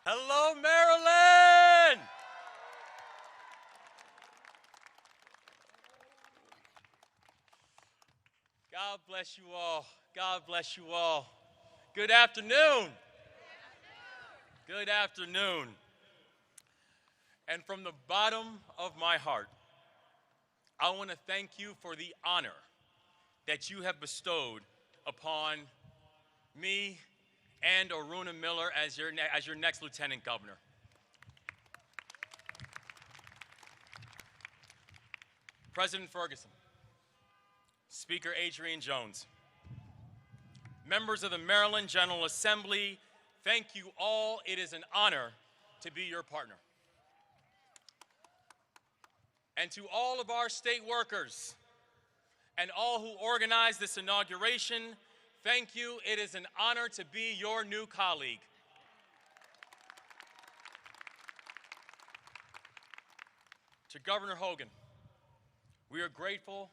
Hello, Maryland! God bless you all. God bless you all. Good afternoon. Good afternoon. And from the bottom of my heart, I want to thank you for the honor that you have bestowed upon me and Aruna Miller as your next Lieutenant Governor. President Ferguson, Speaker Adrian Jones, members of the Maryland General Assembly, thank you all. It is an honor to be your partner. And to all of our state workers and all who organized this inauguration, thank you. It is an honor to be your new colleague. To Governor Hogan, we are grateful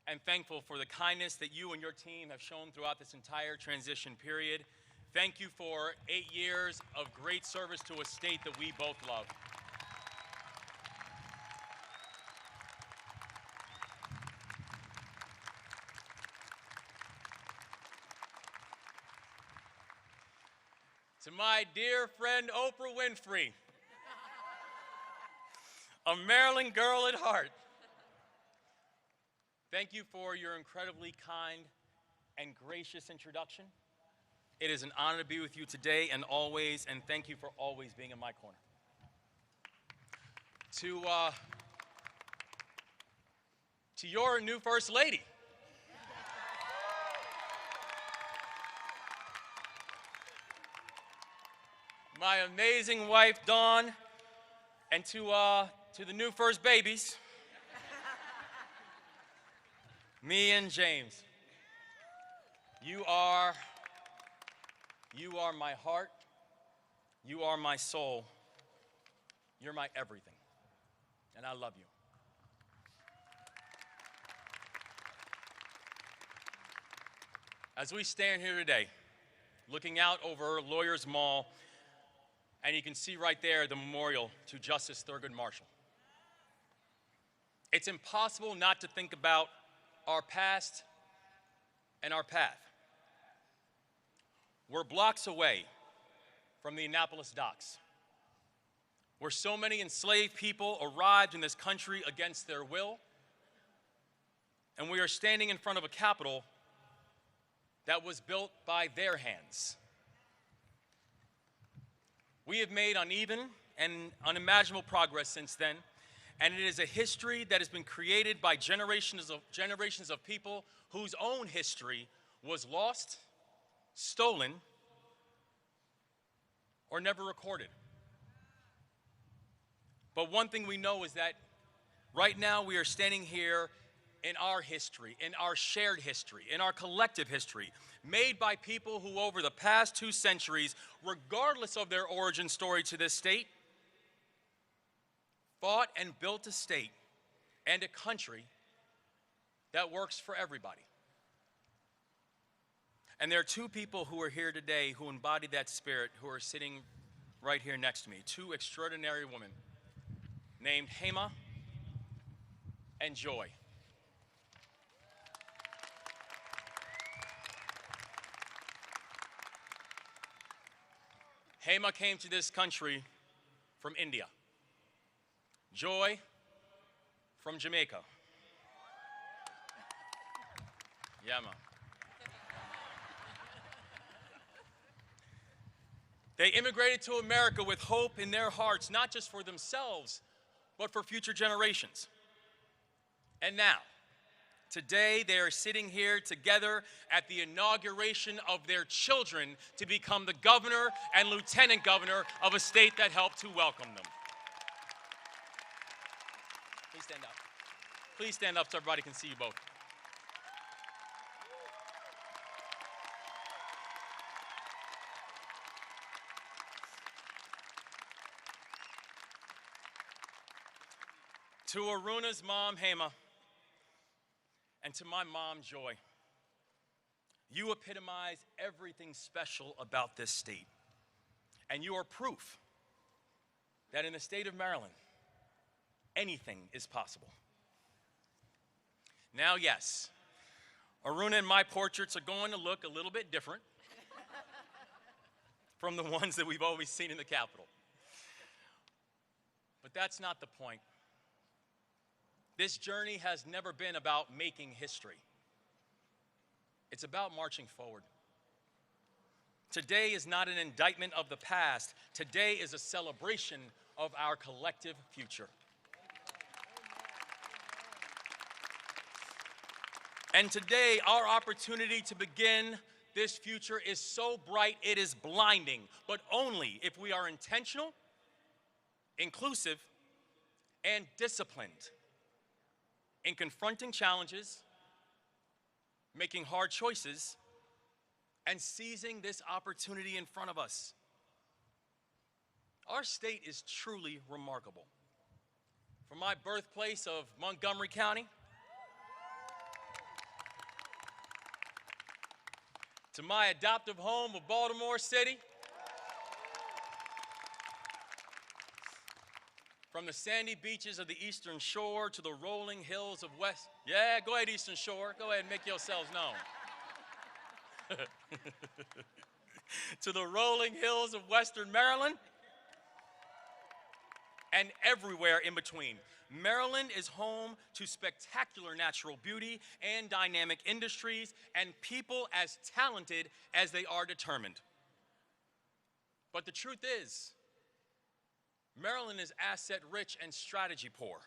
and thankful for the kindness that you and your team have shown throughout this entire transition period. Thank you for 8 years of great service to a state that we both love. To my dear friend Oprah Winfrey, a Maryland girl at heart, thank you for your incredibly kind and gracious introduction. It is an honor to be with you today and always, and thank you for always being in my corner. To your new First Lady, my amazing wife, Dawn, and to the new first babies, me and James. You are my heart. You are my soul. You're my everything. And I love you. As we stand here today, looking out over Lawyers Mall, and you can see right there the memorial to Justice Thurgood Marshall. It's impossible not to think about our past and our path. We're blocks away from the Annapolis docks, where so many enslaved people arrived in this country against their will, and we are standing in front of a Capitol that was built by their hands. We have made uneven and unimaginable progress since then, and it is a history that has been created by generations of people whose own history was lost, stolen, or never recorded. But one thing we know is that right now we are standing here in our history, in our shared history, in our collective history, made by people who over the past 2 centuries, regardless of their origin story to this state, fought and built a state and a country that works for everybody. And there are 2 people who are here today who embody that spirit, who are sitting right here next to me. 2 extraordinary women named Hema and Joy. Hema came to this country from India. Joy from Jamaica. Yeah, man. They immigrated to America with hope in their hearts, not just for themselves, but for future generations. And now, today, they are sitting here together at the inauguration of their children to become the governor and lieutenant governor of a state that helped to welcome them. Please stand up. Please stand up so everybody can see you both. To Aruna's mom, Hema, and to my mom, Joy, you epitomize everything special about this state. And you are proof that in the state of Maryland, anything is possible. Now, yes, Aruna and my portraits are going to look a little bit different from the ones that we've always seen in the Capitol. But that's not the point. This journey has never been about making history. It's about marching forward. Today is not an indictment of the past. Today is a celebration of our collective future. And today, our opportunity to begin this future is so bright it is blinding, but only if we are intentional, inclusive, and disciplined in confronting challenges, making hard choices, and seizing this opportunity in front of us. Our state is truly remarkable. From my birthplace of Montgomery County to my adoptive home of Baltimore City, from the sandy beaches of the Eastern Shore to the rolling hills of West. Yeah, go ahead, Eastern Shore. Go ahead and make yourselves known. To the rolling hills of Western Maryland and everywhere in between. Maryland is home to spectacular natural beauty and dynamic industries and people as talented as they are determined. But the truth is, Maryland is asset rich and strategy poor.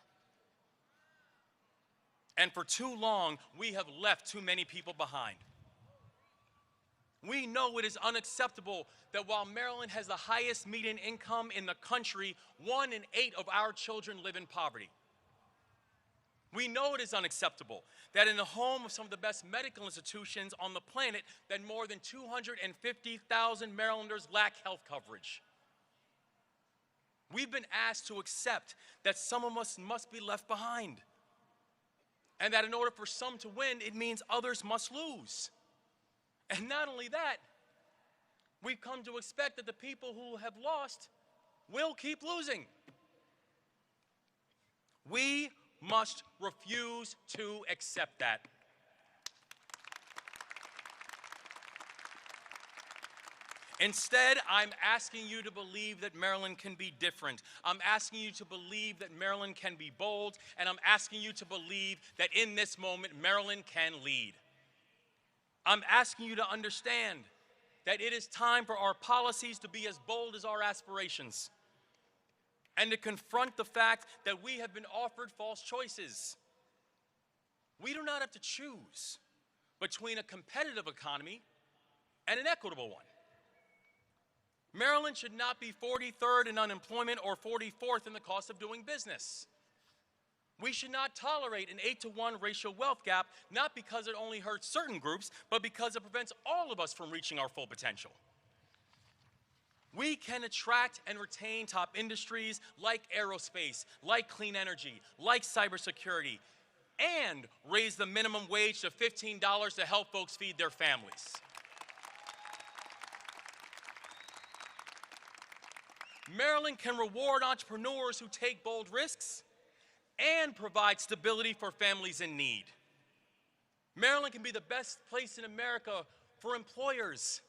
And for too long, we have left too many people behind. We know it is unacceptable that while Maryland has the highest median income in the country, 1 in 8 of our children live in poverty. We know it is unacceptable that in the home of some of the best medical institutions on the planet, that more than 250,000 Marylanders lack health coverage. We've been asked to accept that some of us must be left behind, and that in order for some to win, it means others must lose. And not only that, we've come to expect that the people who have lost will keep losing. We must refuse to accept that. Instead, I'm asking you to believe that Maryland can be different. I'm asking you to believe that Maryland can be bold, and I'm asking you to believe that in this moment, Maryland can lead. I'm asking you to understand that it is time for our policies to be as bold as our aspirations, and to confront the fact that we have been offered false choices. We do not have to choose between a competitive economy and an equitable one. Maryland should not be 43rd in unemployment or 44th in the cost of doing business. We should not tolerate an 8-to-1 racial wealth gap, not because it only hurts certain groups, but because it prevents all of us from reaching our full potential. We can attract and retain top industries like aerospace, like clean energy, like cybersecurity, and raise the minimum wage to $15 to help folks feed their families. Maryland can reward entrepreneurs who take bold risks and provide stability for families in need. Maryland can be the best place in America for employers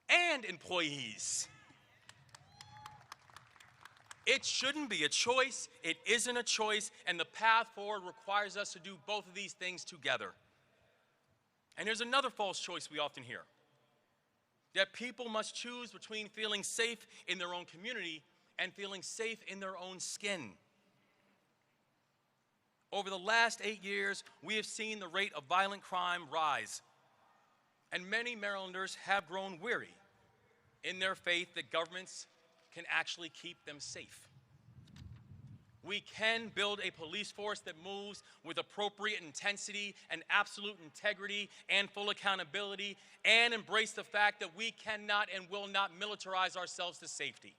and employees. It shouldn't be a choice, it isn't a choice, and the path forward requires us to do both of these things together. And there's another false choice we often hear, that people must choose between feeling safe in their own community and feeling safe in their own skin. Over the last 8 years, we have seen the rate of violent crime rise, and many Marylanders have grown weary in their faith that governments can actually keep them safe. We can build a police force that moves with appropriate intensity and absolute integrity and full accountability, and embrace the fact that we cannot and will not militarize ourselves to safety.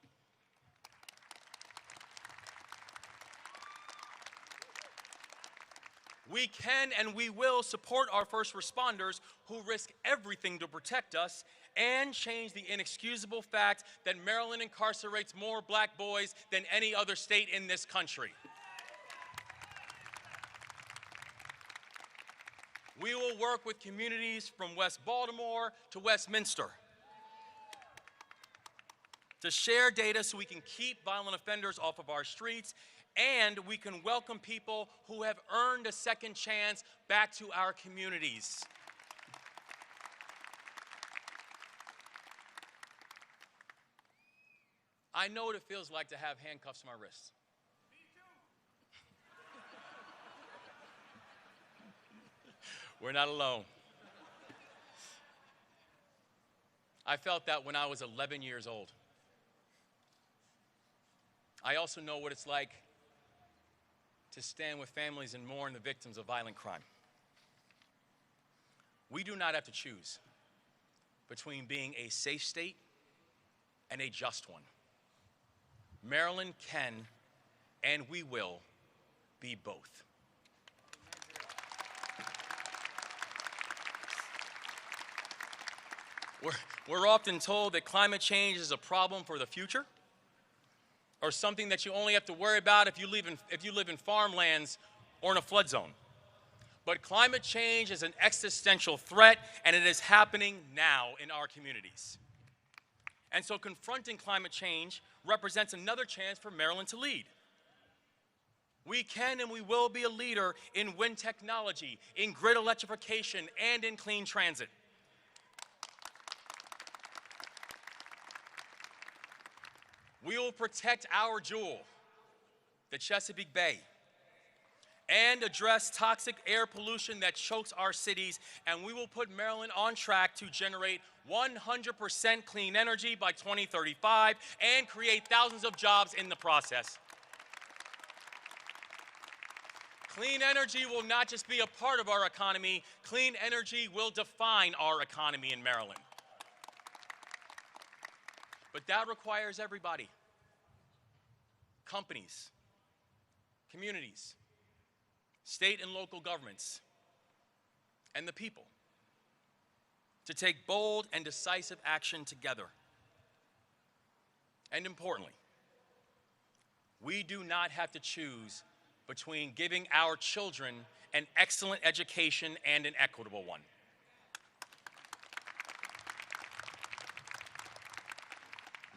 We can and we will support our first responders who risk everything to protect us, and change the inexcusable fact that Maryland incarcerates more black boys than any other state in this country. We will work with communities from West Baltimore to Westminster to share data so we can keep violent offenders off of our streets, and we can welcome people who have earned a second chance back to our communities. I know what it feels like to have handcuffs on my wrists. Me too. We're not alone. I felt that when I was 11 years old. I also know what it's like to stand with families and mourn the victims of violent crime. We do not have to choose between being a safe state and a just one. Maryland can and we will be both. We're often told that climate change is a problem for the future, or something that you only have to worry about if you live in farmlands or in a flood zone. But climate change is an existential threat, and it is happening now in our communities. And so confronting climate change represents another chance for Maryland to lead. We can and we will be a leader in wind technology, in grid electrification, and in clean transit. We will protect our jewel, the Chesapeake Bay, and address toxic air pollution that chokes our cities, and we will put Maryland on track to generate 100% clean energy by 2035 and create thousands of jobs in the process. Clean energy will not just be a part of our economy, clean energy will define our economy in Maryland. But that requires everybody. Companies, communities, state and local governments, and the people to take bold and decisive action together. And importantly, we do not have to choose between giving our children an excellent education and an equitable one.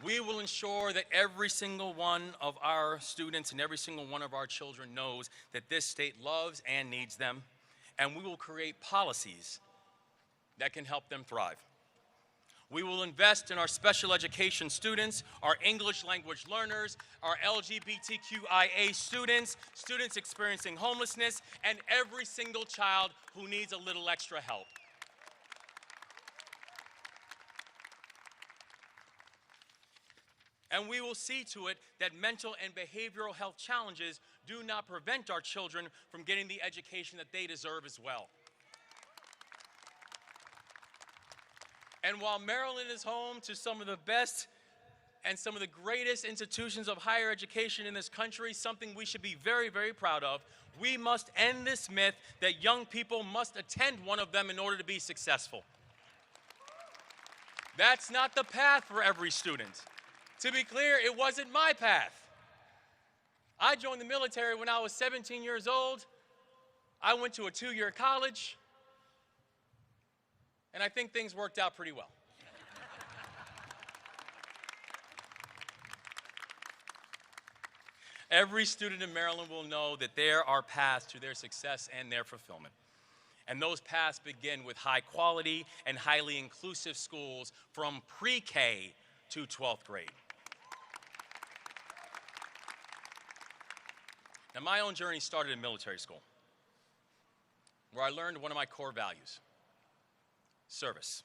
We will ensure that every single one of our students and every single one of our children knows that this state loves and needs them, and we will create policies that can help them thrive. We will invest in our special education students, our English language learners, our LGBTQIA students, students experiencing homelessness, and every single child who needs a little extra help. And we will see to it that mental and behavioral health challenges do not prevent our children from getting the education that they deserve as well. And while Maryland is home to some of the best and some of the greatest institutions of higher education in this country, something we should be very, very proud of, we must end this myth that young people must attend one of them in order to be successful. That's not the path for every student. To be clear, it wasn't my path. I joined the military when I was 17 years old. I went to a 2-year college, and I think things worked out pretty well. Every student in Maryland will know that there are paths to their success and their fulfillment. And those paths begin with high quality and highly inclusive schools from pre-K to 12th grade. Now, my own journey started in military school, where I learned one of my core values: service.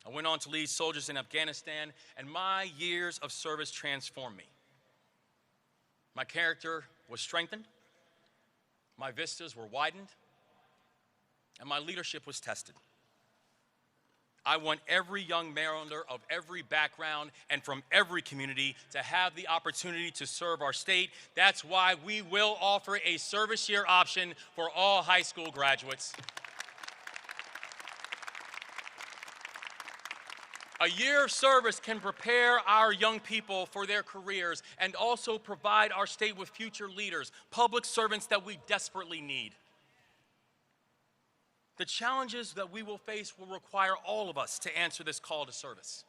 I went on to lead soldiers in Afghanistan, and my years of service transformed me. My character was strengthened, my vistas were widened, and my leadership was tested. I want every young Marylander of every background and from every community to have the opportunity to serve our state. That's why we will offer a service year option for all high school graduates. A year of service can prepare our young people for their careers and also provide our state with future leaders, public servants that we desperately need. The challenges that we will face will require all of us to answer this call to service.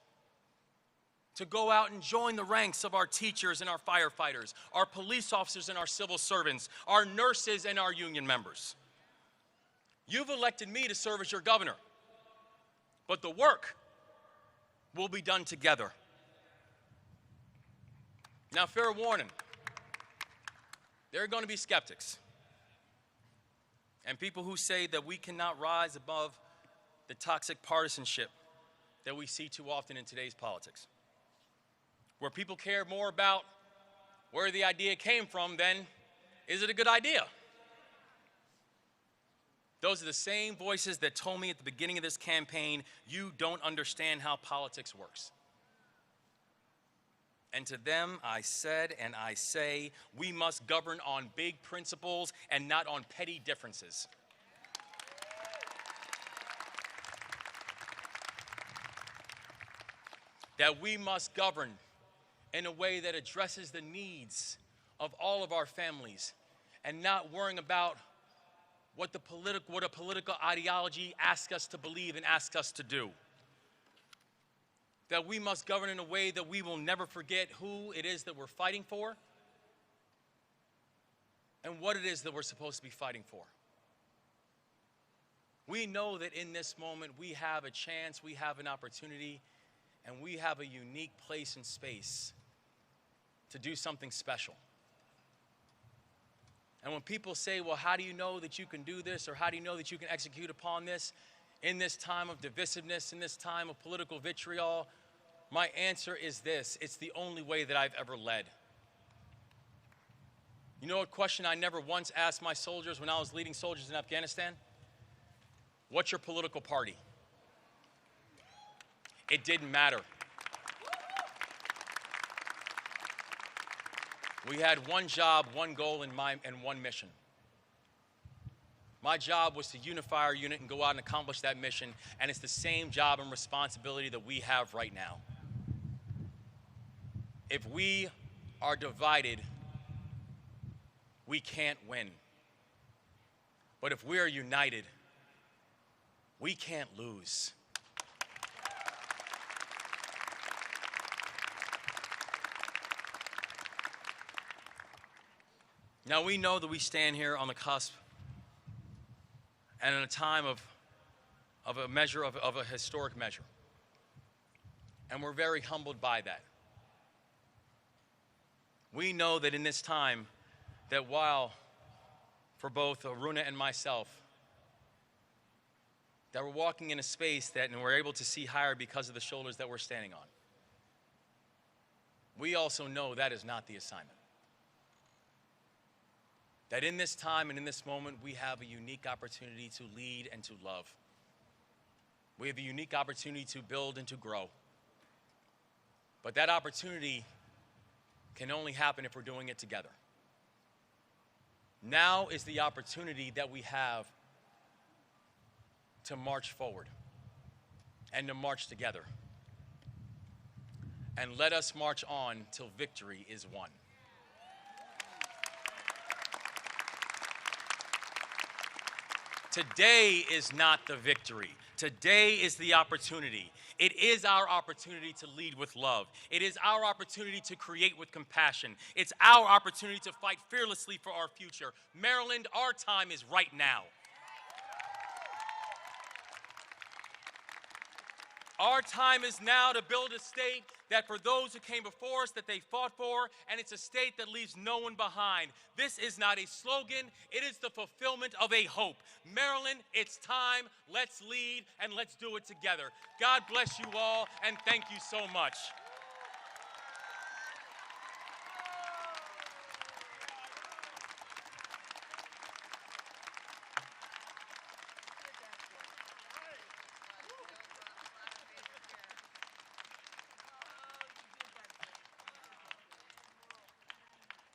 To go out and join the ranks of our teachers and our firefighters, our police officers and our civil servants, our nurses and our union members. You've elected me to serve as your governor, but the work will be done together. Now, fair warning, there are going to be skeptics and people who say that we cannot rise above the toxic partisanship that we see too often in today's politics, where people care more about where the idea came from than is it a good idea? Those are the same voices that told me at the beginning of this campaign, you don't understand how politics works. And to them, I said and I say, we must govern on big principles and not on petty differences. That we must govern in a way that addresses the needs of all of our families and not worrying about what a political ideology asks us to believe and asks us to do. That we must govern in a way that we will never forget who it is that we're fighting for and what it is that we're supposed to be fighting for. We know that in this moment we have a chance, we have an opportunity, and we have a unique place and space to do something special. And when people say, well, how do you know that you can do this, or how do you know that you can execute upon this in this time of divisiveness, in this time of political vitriol, my answer is this: it's the only way that I've ever led. You know what question I never once asked my soldiers when I was leading soldiers in Afghanistan? What's your political party? It didn't matter. We had one job, one goal, and one mission. My job was to unify our unit and go out and accomplish that mission, and it's the same job and responsibility that we have right now. If we are divided, we can't win. But if we are united, we can't lose. Now, we know that we stand here on the cusp and in a time of a historic measure. And we're very humbled by that. We know that in this time, that while for both Aruna and myself, that we're walking in a space and we're able to see higher because of the shoulders that we're standing on. We also know that is not the assignment. That in this time and in this moment, we have a unique opportunity to lead and to love. We have a unique opportunity to build and to grow. But that opportunity can only happen if we're doing it together. Now is the opportunity that we have to march forward and to march together. And let us march on till victory is won. Today is not the victory. Today is the opportunity. It is our opportunity to lead with love. It is our opportunity to create with compassion. It's our opportunity to fight fearlessly for our future. Maryland, our time is right now. Our time is now to build a state that for those who came before us, that they fought for, and it's a state that leaves no one behind. This is not a slogan, it is the fulfillment of a hope. Maryland, it's time, let's lead and let's do it together. God bless you all, and thank you so much.